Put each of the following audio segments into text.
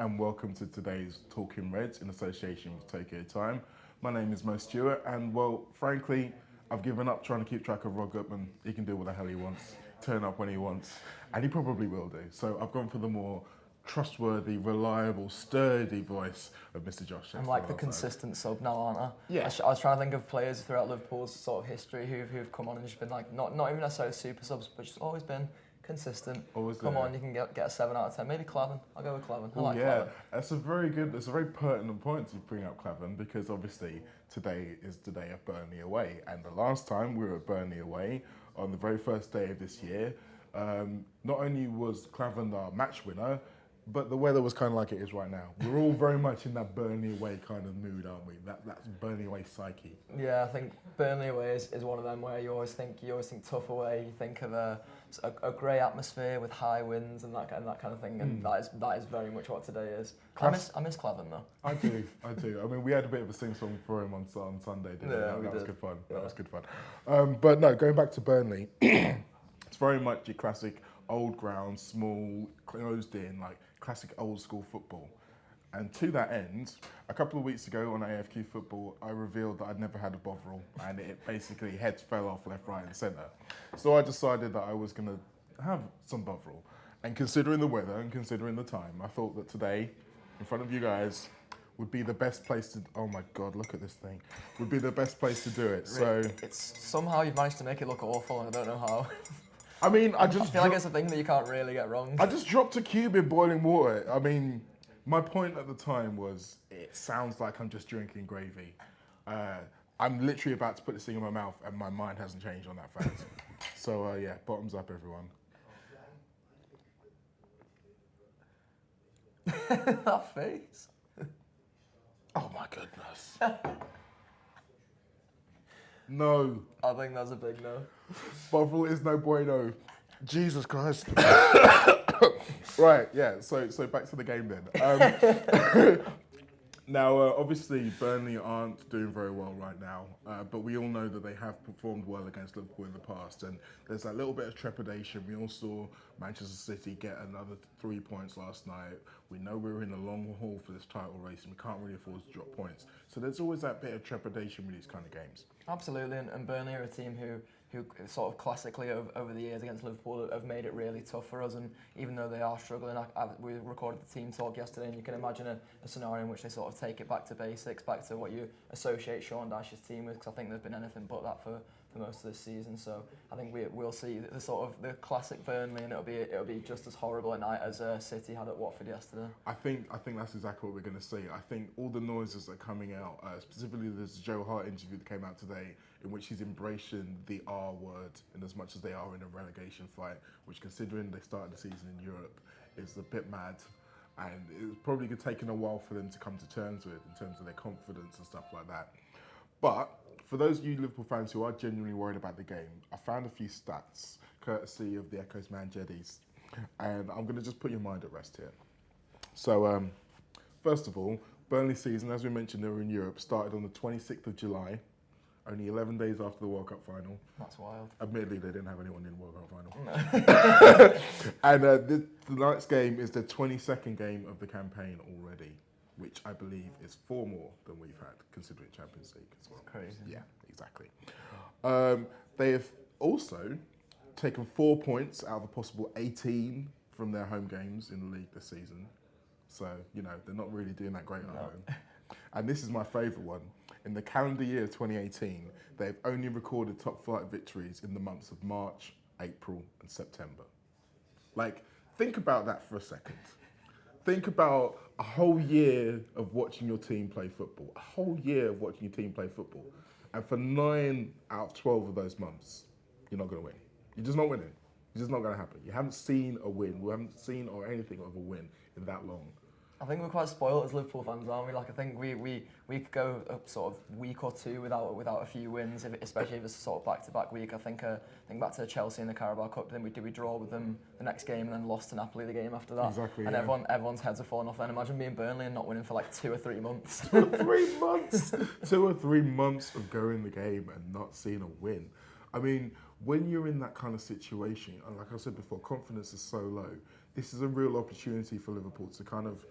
and welcome to today's Talking Reds in association with Take Your Time. My name is Mo Stewart, and well, frankly, I've given up trying to keep track of Rod Gutman. He can do what the hell he wants, turn up when he wants, and he probably will do. So I've gone for the more trustworthy, reliable, sturdy voice of Mr. Josh Sexton. I'm like the consistent sub now, aren't I? Yeah. I was trying to think of players throughout Liverpool's sort of history who've come on and just been like, not even necessarily super subs, but just always been consistent. Always come there. on, you can get a 7 out of 10. Maybe Clavan. I'll go with Clavan. I Oh, like yeah, Clavan. that's a very pertinent point to bring up, Clavan, because obviously today is the day of Burnley away, and the last time we were at Burnley away on the very first day of this year, not only was Clavan our match winner, but the weather was kind of like it is right now. We're all very much in that Burnley away kind of mood, aren't we? That's Burnley away psyche. Yeah, I think Burnley away is one of them where you always think tough away. You think of a grey atmosphere with high winds and that kind of thing, and that is very much what today is. I miss Clavan though. I do. I mean, we had a bit of a sing-song for him on Sunday, didn't we? Yeah, That was did. good fun. Yeah. That was good fun. But no, going back to Burnley, it's very much your classic old ground, small, closed in, like classic old school football. And to that end, a couple of weeks ago on AFQ Football, I revealed that I'd never had a Bovril, and it basically heads fell off left, right, and centre. So I decided that I was going to have some Bovril. And considering the weather and considering the time, I thought that today, in front of you guys, would be the best place to. Oh my God, look at this thing! Would be the best place to do it. So It's somehow you've managed to make it look awful, and I don't know how. I mean, I feel like it's a thing that you can't really get wrong. I just dropped a cube in boiling water. I mean, my point at the time was, it sounds like I'm just drinking gravy. I'm literally about to put this thing in my mouth, and my mind hasn't changed on that fact. So yeah, bottoms up, everyone. That face. Oh my goodness. No, I think that's a big no. Bovril is no bueno. Jesus Christ. Right, yeah, so back to the game then. Now, obviously, Burnley aren't doing very well right now, but we all know that they have performed well against Liverpool in the past, and there's that little bit of trepidation. We all saw Manchester City get another 3 points last night. We know we're in the long haul for this title race, and we can't really afford to drop points. So there's always that bit of trepidation with these kind of games. Absolutely, and Burnley are a team who sort of classically over the years against Liverpool have made it really tough for us, and even though they are struggling, we recorded the team talk yesterday, and you can imagine a scenario in which they sort of take it back to basics, back to what you associate Sean Dyche's team with, because I think they've been anything but that for most of this season. So I think we'll see the sort of the classic Burnley, and it'll be just as horrible a night as City had at Watford yesterday. I think that's exactly what we're going to see. I think all the noises that are coming out, specifically there's a Joe Hart interview that came out today, in which he's embracing the R word in as much as they are in a relegation fight, which, considering they started the season in Europe, is a bit mad. And it's probably taken a while for them to come to terms with in terms of their confidence and stuff like that. But for those of you Liverpool fans who are genuinely worried about the game, I found a few stats courtesy of the Echo's man Jeddies, and I'm going to just put your mind at rest here. So, first of all, Burnley season, as we mentioned, they were in Europe, started on the 26th of July, only 11 days after the World Cup final. That's wild. Admittedly, they didn't have anyone in the World Cup final. No. And tonight's game is the 22nd game of the campaign already, which I believe is 4 more than we've had, considering Champions League as well. Crazy. Yeah, exactly. They have also taken 4 points out of a possible 18 from their home games in the league this season. So, they're not really doing that great at home. And this is my favourite one. In the calendar year of 2018, they've only recorded top flight victories in the months of March, April, and September. Like, think about that for a second. Think about a whole year of watching your team play football. A whole year of watching your team play football. And for 9 out of 12 of those months, you're not going to win. You're just not winning. It's just not going to happen. You haven't seen a win. We haven't seen or anything of a win in that long. I think we're quite spoiled as Liverpool fans, aren't we? Like, I think we could go a sort of week or two without a few wins, especially if it's a sort of back-to-back week. I think back to Chelsea in the Carabao Cup. Then we draw with them the next game, and then lost to Napoli the game after that. Exactly. And yeah. everyone's heads are falling off. Then imagine being Burnley and not winning for like 2 or 3 months. 2 or 3 months. 2 or 3 months of going the game and not seeing a win. I mean, when you're in that kind of situation, and like I said before, confidence is so low. This is a real opportunity for Liverpool to kind of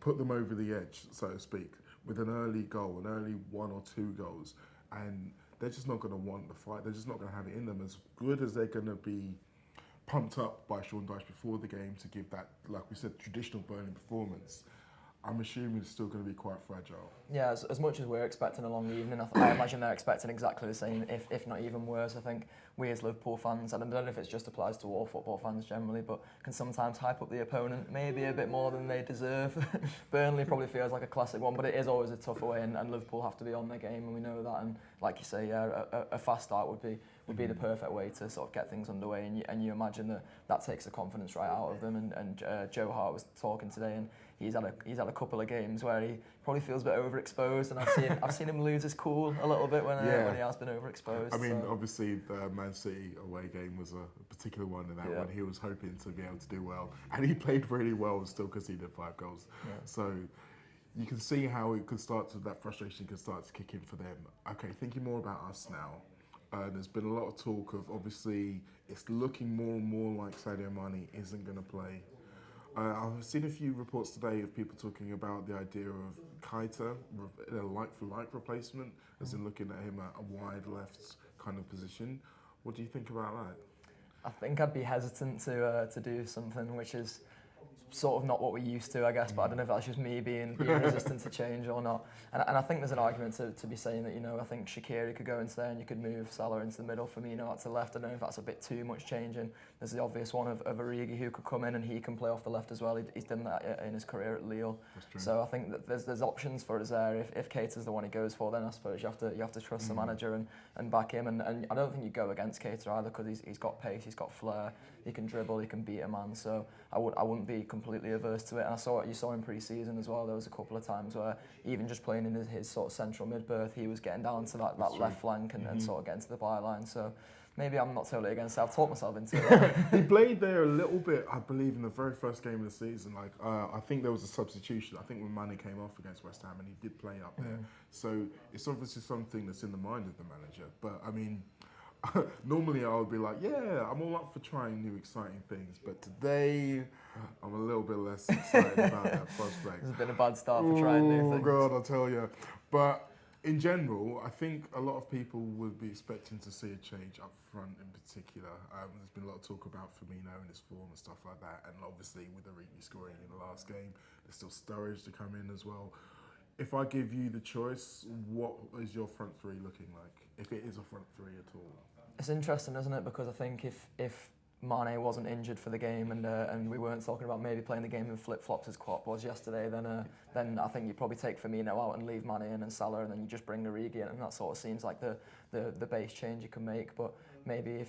put them over the edge, so to speak, with an early goal, an early 1 or 2 goals, and they're just not going to want the fight. They're just not going to have it in them. As good as they're going to be pumped up by Sean Dyche before the game to give that, like we said, traditional Burnley performance, I'm assuming it's still going to be quite fragile. Yeah, as much as we're expecting a long evening, I imagine they're expecting exactly the same, if not even worse. I think we as Liverpool fans, and I don't know if it just applies to all football fans generally, but can sometimes hype up the opponent maybe a bit more than they deserve. Burnley probably feels like a classic one, but it is always a tough away, and Liverpool have to be on their game, and we know that. And like you say, yeah, a fast start would be the perfect way to sort of get things underway, and you imagine that takes the confidence right out of them. And Joe Hart was talking today, and he's had a couple of games where he probably feels a bit overexposed, and I've seen him lose his cool a little bit when he has been overexposed. I mean, obviously the Man City away game was a particular one in that one. He was hoping to be able to do well, and he played really well and still conceded 5 goals. Yeah. So you can see how it could start to, that frustration could start to kick in for them. Okay, thinking more about us now. There's been a lot of talk of, obviously, it's looking more and more like Sadio Mane isn't going to play. I've seen a few reports today of people talking about the idea of Keita, a like-for-like replacement, as in looking at him at a wide left kind of position. What do you think about that? I think I'd be hesitant to do something which is sort of not what we're used to, I guess, but I don't know if that's just me being resistant to change or not. And I think there's an argument to be saying that, I think Shaqiri could go into there and you could move Salah into the middle, Firmino out to the left. I don't know if that's a bit too much changing. There's the obvious one of Origi who could come in and he can play off the left as well. He's done that in his career at Lille. So I think that there's options for us there. If Keita's the one he goes for, then I suppose you have to trust the manager and back him. And I don't think you go against Keita either, because he's got pace, he's got flair, he can dribble, he can beat a man. So I wouldn't be completely averse to it. And you saw in pre-season as well, there was a couple of times where even just playing in his sort of central mid-berth, he was getting down to that left flank and sort of getting to the byline. So maybe I'm not totally against it. I've talked myself into it. He played there a little bit, I believe, in the very first game of the season. I think there was a substitution. I think when Mane came off against West Ham, and he did play up there. So it's obviously something that's in the mind of the manager. But I mean, normally I would be like, yeah, I'm all up for trying new exciting things. But today, I'm a little bit less excited about that prospect. It's been a bad start for trying new things. Oh God, I'll tell you. But in general, I think a lot of people would be expecting to see a change up front in particular. There's been a lot of talk about Firmino and his form and stuff like that. And obviously with Origi scoring in the last game, there's still Sturridge to come in as well. If I give you the choice, what is your front three looking like? If it is a front three at all? It's interesting, isn't it? Because I think if Mane wasn't injured for the game and we weren't talking about maybe playing the game in flip-flops as Klopp was yesterday, then I think you probably take Firmino out and leave Mane in and Salah, and then you just bring Origi in, and that sort of seems like the base change you can make. But maybe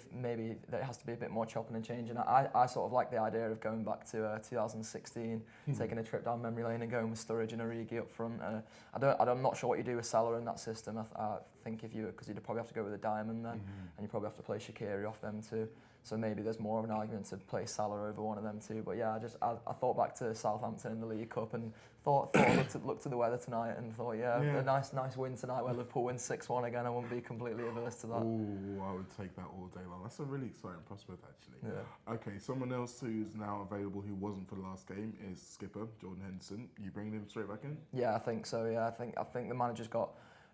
there has to be a bit more chopping and changing. I sort of like the idea of going back to 2016, taking a trip down memory lane and going with Sturridge and Origi up front. I'm not sure what you do with Salah in that system. I think because you'd probably have to go with a diamond then, and you probably have to play Shaqiri off them too. So maybe there's more of an argument to play Salah over one of them too. But yeah, I thought back to Southampton in the League Cup and looked to the weather tonight and thought, a nice win tonight where Liverpool wins 6-1 again. I wouldn't be completely averse to that. Oh, I would take that all day long. That's a really exciting prospect, actually. Yeah. Okay, someone else who's now available who wasn't for the last game is skipper Jordan Henderson. You bringing him straight back in? Yeah, I think so. Yeah, I think the manager's got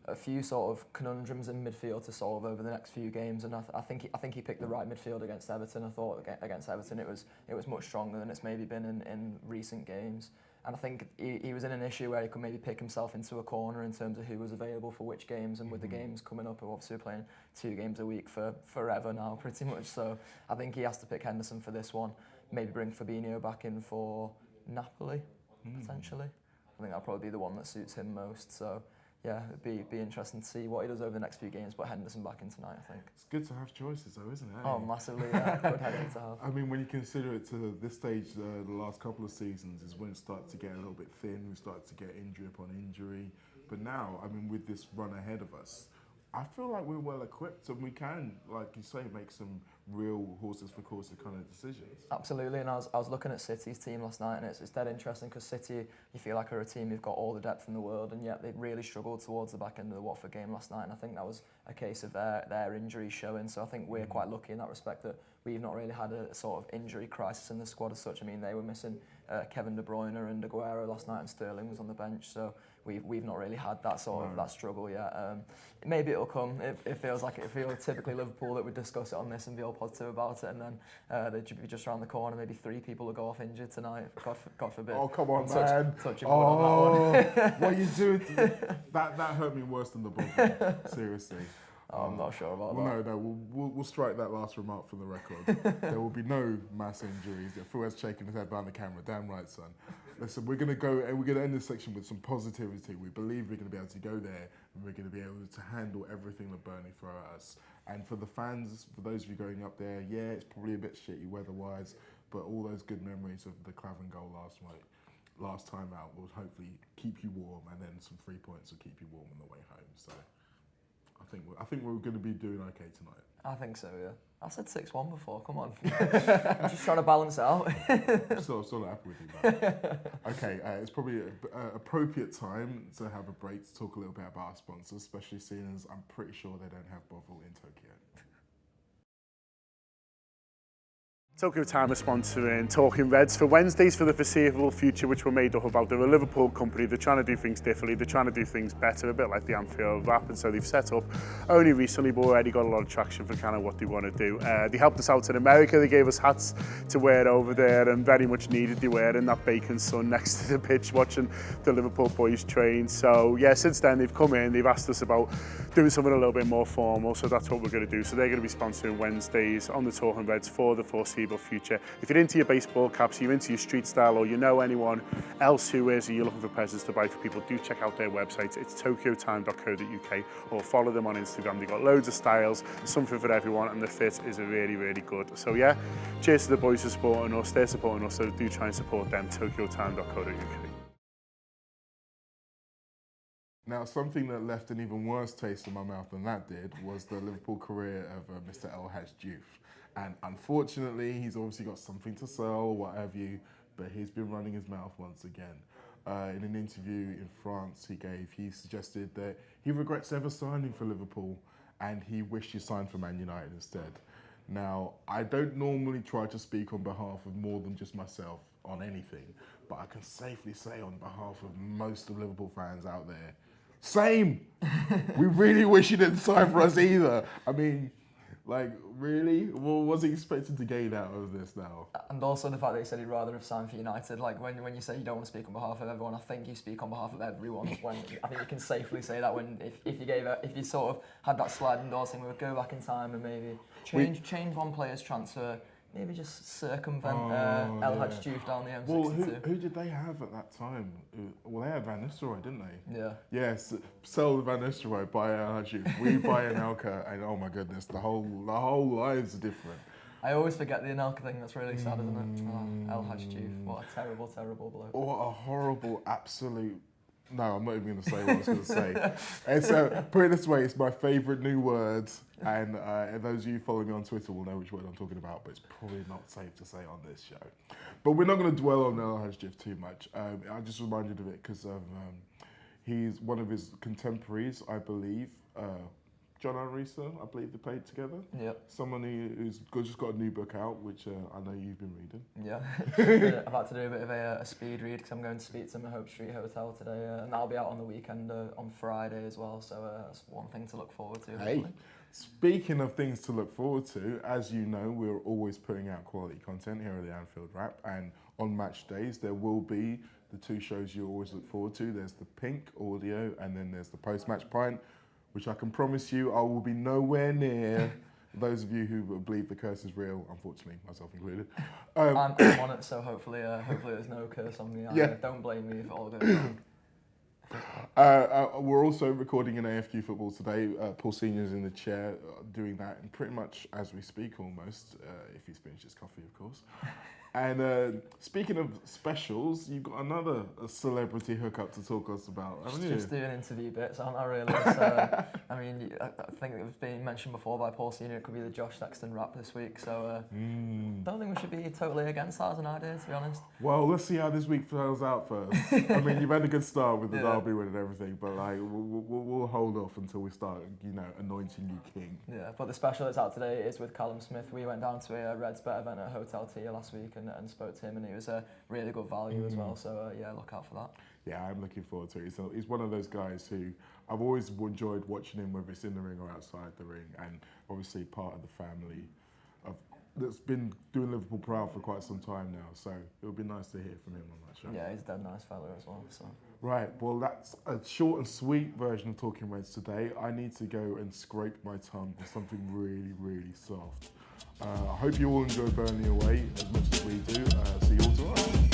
a few sort of conundrums in midfield to solve over the next few games, and I think he picked the right midfield against Everton. I thought against Everton it was much stronger than it's maybe been in recent games, and I think he was in an issue where he could maybe pick himself into a corner in terms of who was available for which games, and with the games coming up, obviously we're playing 2 games a week for forever now pretty much, so I think he has to pick Henderson for this one, maybe bring Fabinho back in for Napoli potentially. I think that'll probably be the one that suits him most, so yeah, it'd be interesting to see what he does over the next few games, but Henderson back in tonight, I think. It's good to have choices though, isn't it? Oh, massively, yeah. Good headache to have. I mean, when you consider it to this stage, the last couple of seasons is when it started to get a little bit thin, we started to get injury upon injury. But now, I mean, with this run ahead of us, I feel like we're well equipped and we can, like you say, make some real horses for courses kind of decisions. Absolutely, and I was looking at City's team last night, and it's dead interesting because City, you feel like are a team who've got all the depth in the world, and yet they really struggled towards the back end of the Watford game last night, and I think that was a case of their injuries showing. So I think we're quite lucky in that respect that we've not really had a sort of injury crisis in the squad as such. I mean, they were missing Kevin De Bruyne and Aguero last night, and Sterling was on the bench, so we've not really had that sort of that struggle yet. Maybe it'll come. It feels typically Liverpool that would discuss it on this and be all positive about it, and then they'd be just around the corner. Maybe 3 people will go off injured tonight. God forbid. Oh, come on, man! Touching wood on that one. What you do? That hurt me worse than the ball. Seriously. I'm not sure about that. No. We'll strike that last remark from the record. There will be no mass injuries. Fuad's shaking his head behind the camera. Damn right, son. Listen, we're going to end this section with some positivity. We believe we're going to be able to go there and we're going to be able to handle everything that Burnley throw at us. And for the fans, for those of you going up there, yeah, it's probably a bit shitty weather-wise, but all those good memories of the Clavan goal last time out will hopefully keep you warm, and then some 3 points will keep you warm on the way home. So I think we're going to be doing okay tonight. I think so, yeah. I said 6-1 before, come on. I'm just trying to balance out. I'm still not happy with you, man. Okay, it's probably an appropriate time to have a break to talk a little bit about our sponsors, especially seeing as I'm pretty sure they don't have Bovril in Tokyo. Tokyo Time is sponsoring Talking Reds for Wednesdays for the foreseeable future, which were made up about. They're a Liverpool company. They're trying to do things differently. They're trying to do things better, a bit like the Anfield wrap. And so they've set up only recently, but already got a lot of traction for kind of what they want to do. They helped us out in America. They gave us hats to wear over there, and very much needed they were in that bacon sun next to the pitch watching the Liverpool boys train. So yeah, since then they've come in, they've asked us about doing something a little bit more formal. So that's what we're going to do. So they're going to be sponsoring Wednesdays on the Talking Reds for the foreseeable future. If you're into your baseball caps, you're into your street style, or you know anyone else who is, or you're looking for presents to buy for people, do check out their website. It's tokyotime.co.uk, or follow them on Instagram. They've got loads of styles, something for everyone, and the fit is really, really good. So yeah, cheers to the boys for supporting us. They're supporting us, so do try and support them, tokyotime.co.uk. Now, something that left an even worse taste in my mouth than that did was the Liverpool career of Mr. El Hadj Diouf. And unfortunately, he's obviously got something to sell, what have you, but he's been running his mouth once again. In an interview in France he suggested that he regrets ever signing for Liverpool and he wished he signed for Man United instead. Now, I don't normally try to speak on behalf of more than just myself on anything, but I can safely say on behalf of most of Liverpool fans out there, same! We really wish he didn't sign for us either. I mean, like, really? What was he expecting to gain out of this now? And also the fact that he said he'd rather have signed for United. Like, when you say you don't want to speak on behalf of everyone, I think you speak on behalf of everyone. When I think you can safely say that if you sort of had that sliding door saying we would go back in time and maybe change one player's transfer, maybe just circumvent El Hadj Diouf down the M62. Well, who did they have at that time? Well, they had Van Nistelrooy, didn't they? Yeah. Yes, sell Van Nistelrooy, buy El Hadj Diouf. We buy Anelka, and oh my goodness, the whole lives are different. I always forget the Anelka thing. That's really sad, isn't it? Oh, El Hadj Diouf, what a terrible, terrible bloke. What a horrible, absolute. No, I'm not even going to say what I was going to say. It's, put it this way, it's my favourite new word, and those of you following me on Twitter will know which word I'm talking about, but it's probably not safe to say on this show. But we're not going to dwell on El Hadj Diouf too much. I just reminded of it because he's one of his contemporaries, I believe, John Arisa, I believe they played together. Yeah. Someone who's just got a new book out, which I know you've been reading. Yeah. I've had to do a bit of a speed read because I'm going to speak to him at Hope Street Hotel today, and that'll be out on the weekend on Friday as well. So that's one thing to look forward to. Hey, hopefully. Speaking of things to look forward to, as you know, we're always putting out quality content here at the Anfield Wrap, and on match days there will be the 2 shows you always look forward to. There's the Pink audio, and then there's the post-match pint, which I can promise you I will be nowhere near. Those of you who believe the curse is real, unfortunately, myself included. I'm on it, so hopefully there's no curse on me. Yeah. Don't blame me if it all goes wrong. We're also recording an AFQ football today. Paul Senior's in the chair doing that, and pretty much as we speak almost, if he's finished his coffee, of course. And speaking of specials, you've got another celebrity hookup to talk us about, haven't you? Just doing interview bits, aren't I, really? So, I mean, I think it was being mentioned before by Paul Senior, it could be the Josh Sexton rap this week, so don't think we should be totally against that as an idea, to be honest. Well, let's see how this week plays out first. I mean, you've had a good start with the derby win and everything, but like we'll hold off until we start, anointing you king. Yeah, but the special that's out today is with Callum Smith. We went down to a Reds Bet event at Hotel Tia last week and spoke to him, and he was a really good value as well. So look out for that. Yeah, I'm looking forward to it. So he's one of those guys who I've always enjoyed watching him, whether it's in the ring or outside the ring, and obviously part of the family that's been doing Liverpool proud for quite some time now. So it would be nice to hear from him on that show. Yeah, he's a dead nice fella as well. So. Right, well that's a short and sweet version of Talking Reds today. I need to go and scrape my tongue for something really, really soft. I hope you all enjoy Burnley away as much as we do. See you all tomorrow.